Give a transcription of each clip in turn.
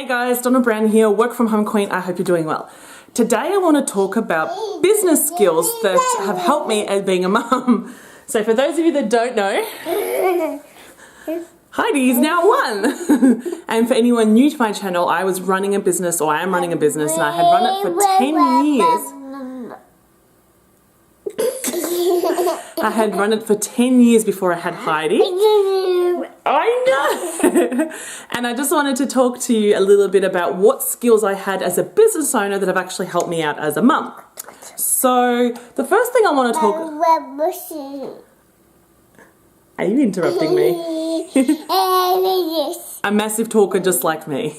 Hey guys, Donna Brown here, work from home queen. I hope you're doing well. Today I want to talk about business skills that have helped me as being a mum. So for those of you that don't know, Heidi is now 1. And for anyone new to my channel, I was running a business, or I am running a business, and I had run it for 10 years. I had run it for 10 years before I had Heidi. I know! And I just wanted to talk to you a little bit about what skills I had as a business owner that have actually helped me out as a mum. So, the first thing I want to talk... Are you interrupting me? A massive talker just like me.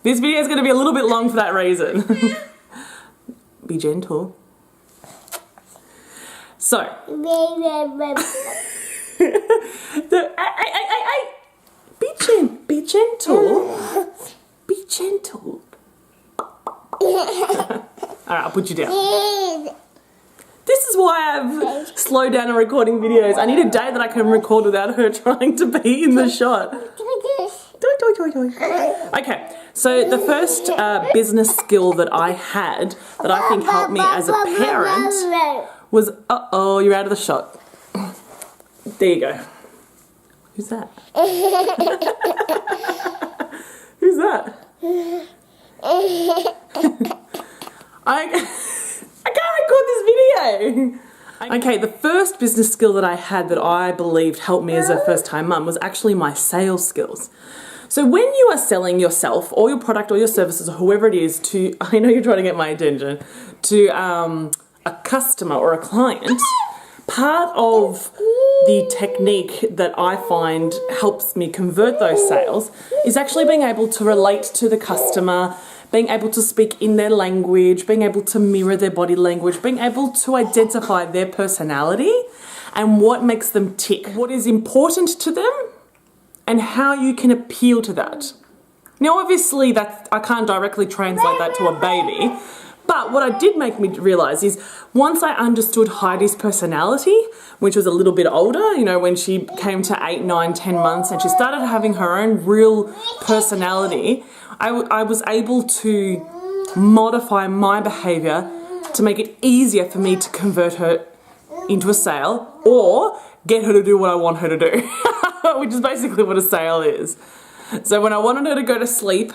This video is going to be a little bit long for that reason. Be gentle. So, be gentle. Be gentle. Alright, I'll put you down. This is why I've slowed down on recording videos. I need a day that I can record without her trying to be in the shot. Okay, so the first business skill that I had that I think helped me as a parent was, uh-oh, you're out of the shot. There you go. Who's that? Who's that? I can't record this video. Okay, the first business skill that I had that I believed helped me as a first-time mum was actually my sales skills. So when you are selling yourself or your product or your services or whoever it is to, I know you're trying to get my attention, to a customer or a client, part of the technique that I find helps me convert those sales is actually being able to relate to the customer, being able to speak in their language, being able to mirror their body language, being able to identify their personality and what makes them tick, what is important to them, and how you can appeal to that. Now obviously I can't directly translate that to a baby, but what I did make me realise is once I understood Heidi's personality, which was a little bit older, you know, when she came to 8, 9, 10 months and she started having her own real personality, I was able to modify my behaviour to make it easier for me to convert her into a sale or get her to do what I want her to do, which is basically what a sale is. So when I wanted her to go to sleep,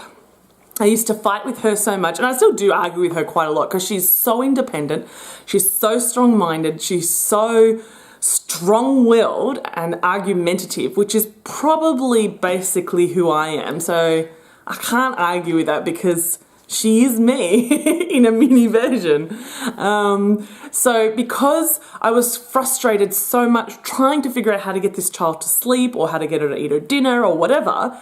I used to fight with her so much, and I still do argue with her quite a lot because she's so independent, she's so strong-minded, she's so strong-willed and argumentative, which is probably basically who I am. So I can't argue with that because she is me in a mini version. So because I was frustrated so much trying to figure out how to get this child to sleep or how to get her to eat her dinner or whatever,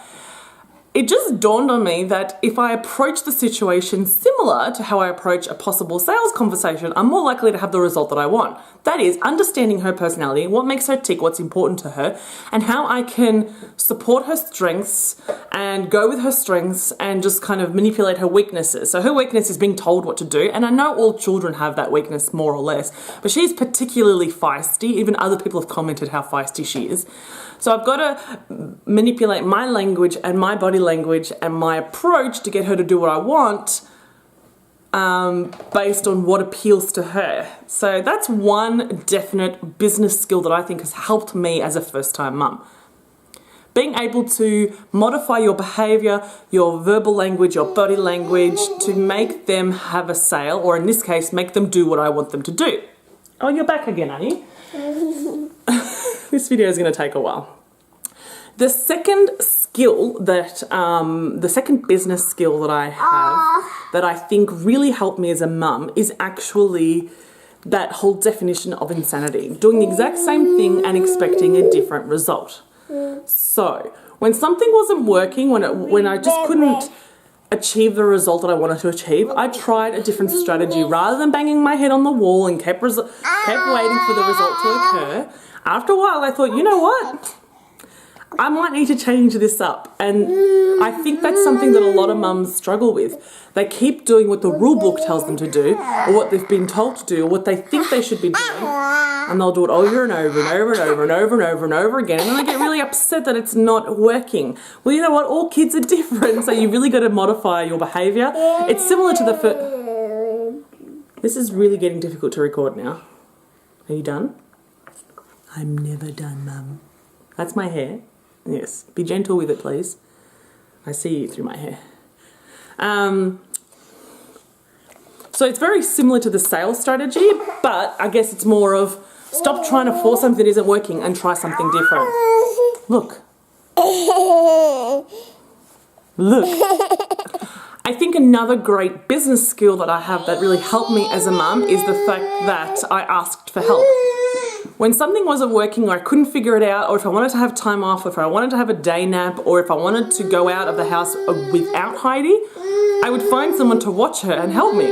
it just dawned on me that if I approach the situation similar to how I approach a possible sales conversation, I'm more likely to have the result that I want. That is, understanding her personality, what makes her tick, what's important to her, and how I can support her strengths and go with her strengths and just kind of manipulate her weaknesses. So her weakness is being told what to do, and I know all children have that weakness more or less, but she's particularly feisty. Even other people have commented how feisty she is. So I've got to manipulate my language and my body language and my approach to get her to do what I want based on what appeals to her. So that's one definite business skill that I think has helped me as a first-time mum. Being able to modify your behaviour, your verbal language, your body language to make them have a sale, or in this case, make them do what I want them to do. Oh, you're back again, are you? This video is going to take a while. The second skill that, the second business skill that I have that I think really helped me as a mum is actually that whole definition of insanity. Doing the exact same thing and expecting a different result. So, when something wasn't working, when I just couldn't achieve the result that I wanted to achieve, I tried a different strategy. Rather than banging my head on the wall and kept waiting for the result to occur, after a while I thought, you know what? I might need to change this up. And I think that's something that a lot of mums struggle with. They keep doing what the rule book tells them to do, or what they've been told to do, or what they think they should be doing, and they'll do it over and over and over and over and over and over and over again, and then they get really upset that it's not working. Well, you know what? All kids are different, so you really got to modify your behaviour. It's similar to the This is really getting difficult to record now. Are you done? I'm never done, Mum. That's my hair. Yes. Be gentle with it, please. I see you through my hair. So it's very similar to the sales strategy, but I guess it's more of stop trying to force something that isn't working and try something different. Look. Look. I think another great business skill that I have that really helped me as a mum is the fact that I asked for help. When something wasn't working, or I couldn't figure it out, or if I wanted to have time off, or if I wanted to have a day nap, or if I wanted to go out of the house without Heidi, I would find someone to watch her and help me.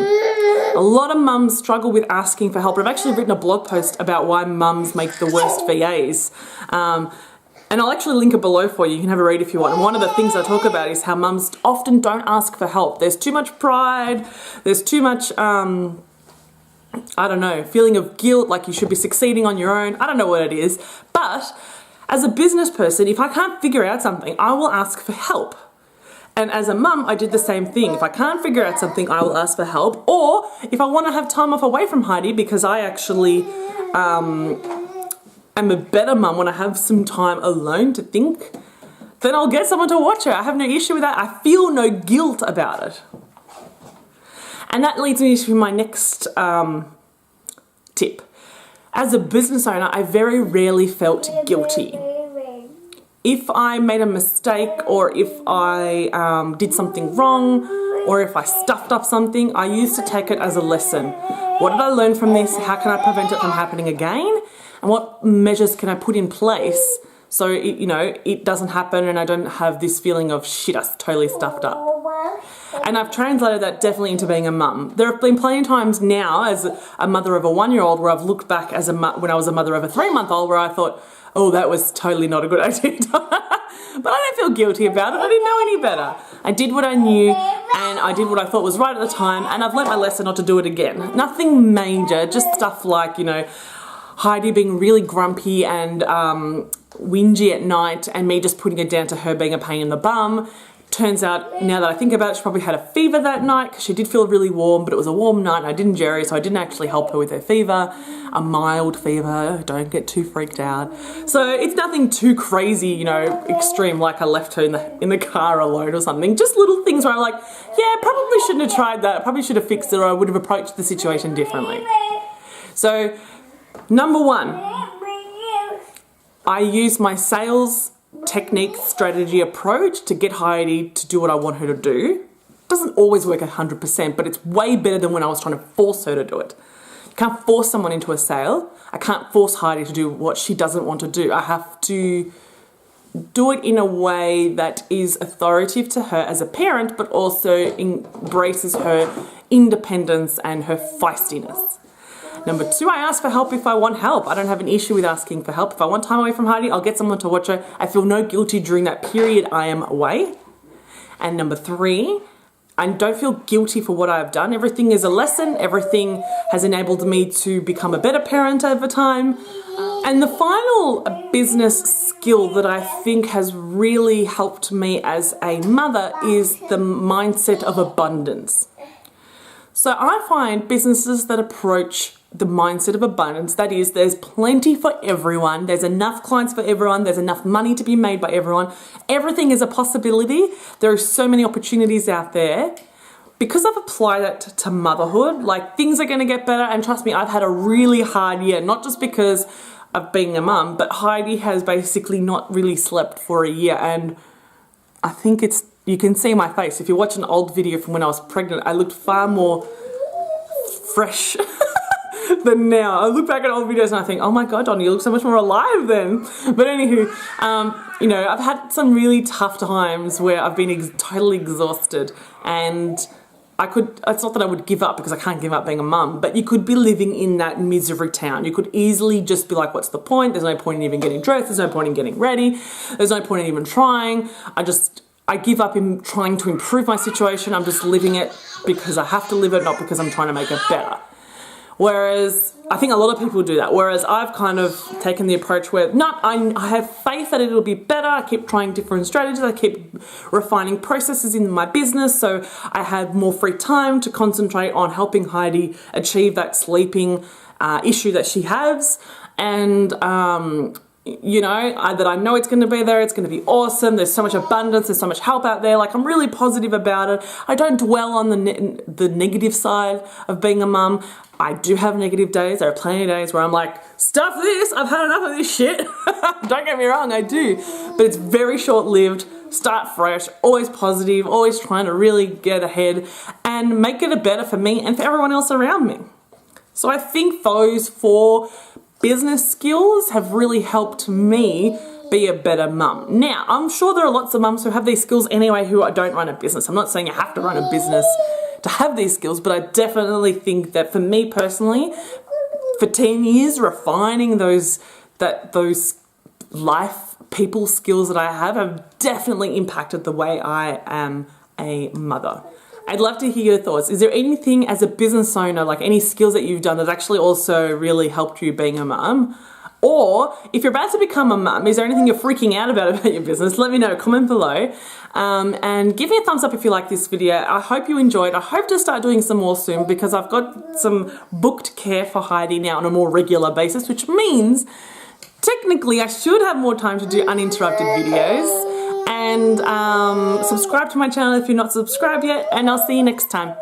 A lot of mums struggle with asking for help. I've actually written a blog post about why mums make the worst VAs. And I'll actually link it below for you. You can have a read if you want. And one of the things I talk about is how mums often don't ask for help. There's too much pride. There's too much, I don't know, feeling of guilt, like you should be succeeding on your own. I don't know what it is. But as a business person, if I can't figure out something, I will ask for help. And as a mum, I did the same thing. If I can't figure out something, I will ask for help. Or if I want to have time off away from Heidi, because I actually am a better mum when I have some time alone to think, then I'll get someone to watch her. I have no issue with that. I feel no guilt about it. And that leads me to my next tip. As a business owner, I very rarely felt guilty. If I made a mistake, or if I did something wrong, or if I stuffed up something, I used to take it as a lesson. What did I learn from this? How can I prevent it from happening again? And what measures can I put in place so it doesn't happen and I don't have this feeling of shit, I totally stuffed up. And I've translated that definitely into being a mum. There have been plenty of times now as a mother of a 1-year-old where I've looked back as when I was a mother of a 3-month-old where I thought, oh, that was totally not a good idea. But I don't feel guilty about it. I didn't know any better. I did what I knew and I did what I thought was right at the time, and I've learnt my lesson not to do it again. Nothing major, just stuff like, Heidi being really grumpy and whingy at night and me just putting it down to her being a pain in the bum. Turns out, now that I think about it, she probably had a fever that night because she did feel really warm, but it was a warm night and I didn't jerry, so I didn't actually help her with her fever. A mild fever, don't get too freaked out. So it's nothing too crazy, extreme, like I left her in the car alone or something. Just little things where I'm like, yeah, probably shouldn't have tried that. I probably should have fixed it, or I would have approached the situation differently. So, number 1, I use my sales technique, strategy, approach to get Heidi to do what I want her to do. It doesn't always work 100%, but it's way better than when I was trying to force her to do it. You can't force someone into a sale. I can't force Heidi to do what she doesn't want to do. I have to do it in a way that is authoritative to her as a parent, but also embraces her independence and her feistiness. Number 2, I ask for help if I want help. I don't have an issue with asking for help. If I want time away from Heidi, I'll get someone to watch her. I feel no guilty during that period I am away. And number 3, I don't feel guilty for what I've done. Everything is a lesson. Everything has enabled me to become a better parent over time. And the final business skill that I think has really helped me as a mother is the mindset of abundance. So I find businesses that approach the mindset of abundance, that is, there's plenty for everyone, there's enough clients for everyone, there's enough money to be made by everyone, everything is a possibility, there are so many opportunities out there. Because I've applied that to motherhood, like, things are going to get better, and trust me, I've had a really hard year, not just because of being a mum, but Heidi has basically not really slept for a year, and I think you can see my face. If you watch an old video from when I was pregnant, I looked far more fresh than now. I look back at old videos and I think, oh my God, Donnie, you look so much more alive then. But anywho, I've had some really tough times where I've been totally exhausted, and it's not that I would give up because I can't give up being a mum, but you could be living in that misery town. You could easily just be like, what's the point? There's no point in even getting dressed. There's no point in getting ready. There's no point in even trying. I give up in trying to improve my situation. I'm just living it because I have to live it, not because I'm trying to make it better. Whereas I think a lot of people do that. Whereas I've kind of taken the approach where, no, I have faith that it'll be better. I keep trying different strategies. I keep refining processes in my business. So I had more free time to concentrate on helping Heidi achieve that sleeping issue that she has. And, you know, that I know it's going to be there. It's going to be awesome. There's so much abundance. There's so much help out there. Like, I'm really positive about it. I don't dwell on the negative side of being a mum. I do have negative days. There are plenty of days where I'm like, stuff this. I've had enough of this shit. Don't get me wrong, I do. But it's very short-lived. Start fresh. Always positive. Always trying to really get ahead and make it better for me and for everyone else around me. So I think those 4 business skills have really helped me be a better mum. Now, I'm sure there are lots of mums who have these skills anyway who don't run a business. I'm not saying you have to run a business to have these skills, but I definitely think that for me personally, for 10 years, refining those life people skills that I have definitely impacted the way I am a mother. I'd love to hear your thoughts. Is there anything as a business owner, like any skills that you've done that's actually also really helped you being a mum? Or if you're about to become a mum, is there anything you're freaking out about your business? Let me know, comment below. And give me a thumbs up if you like this video. I hope you enjoyed. I hope to start doing some more soon because I've got some booked care for Heidi now on a more regular basis, which means technically I should have more time to do uninterrupted videos. And subscribe to my channel if you're not subscribed yet, and I'll see you next time.